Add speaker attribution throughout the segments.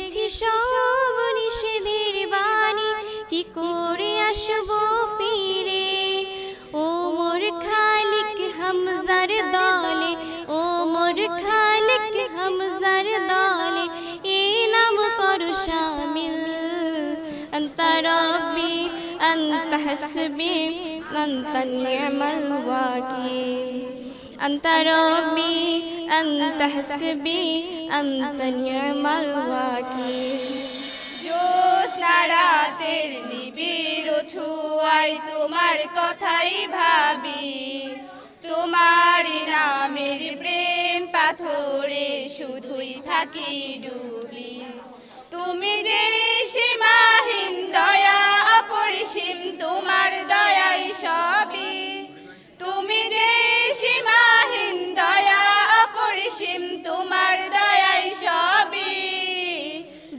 Speaker 1: শুনেছি সব নিষেধের বাণী, কি করে আসবো ফিরে। ও মোর খালিক হামজার দলে, ও মোর খালিক হামজার দলে, এ নাম করো শামিল। আনতা রব্বি আনতা হাসবি আনতা নি'মাল ওয়াকিল। আনতা রব্বি আনতা হাসবি আনতা নি'মাল ওয়াকিল।
Speaker 2: জ্যোৎস্না রাতের নিবিড় ছোঁয়ায় তোমার কথাই ভাবি, তোমারই নামের প্রেম পাথরে শুধুই থাকি ডুবি। তুমি যে সীমাহীন দয়া অপরিসীম, তোমার দয়াই সবই। তুমি যে সীমাহীন দয়া অপরিসীম, তোমার দয়াই সবই।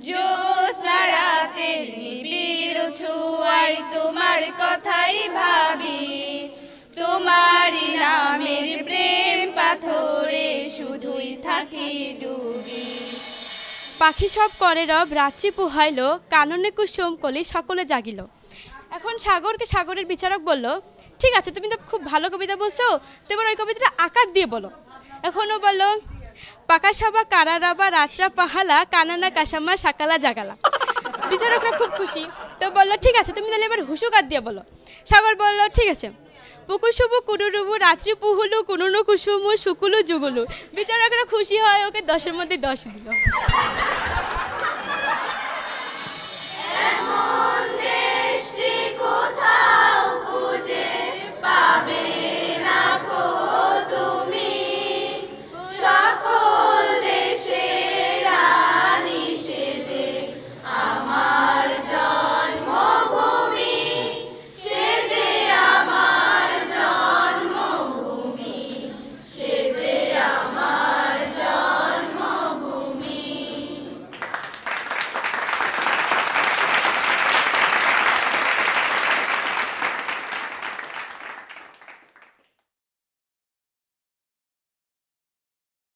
Speaker 2: জ্যোৎস্না রাতের নিবিড় ছোঁয়ায় তোমার কথাই ভাবি, তোমারই নামের প্রেম পাথরে শুধুই থাকি ডুবি।
Speaker 3: পাখি সব করে রব, রাত্রি পোহাইল, কাননে কুসুম কলি সকলে জাগিল। এখন সাগরকে সাগরের বিচারক বলল, ঠিক আছে তুমি তো খুব ভালো কবিতা বলছো, তো এবার ওই কবিতাটা আকার দিয়ে বলো। এখনও বললো, পাকা সাবা কারারাবা রাত্রা পাহালা, কানানা কাসামা সাকালা জাগালা। বিচারকরা খুব খুশি, তো বললো ঠিক আছে তুমি তাহলে এবার হুসুকার দিয়ে বলো। সাগর বলল ঠিক আছে, পুকুশুবু কুরুরুবু রাত্রি পুহুলু কুনুনু কুসুমু শুকুলু যুগুলু। বিচারকরা খুশি হয়, ওকে 10-এর মধ্যে 10 দিল।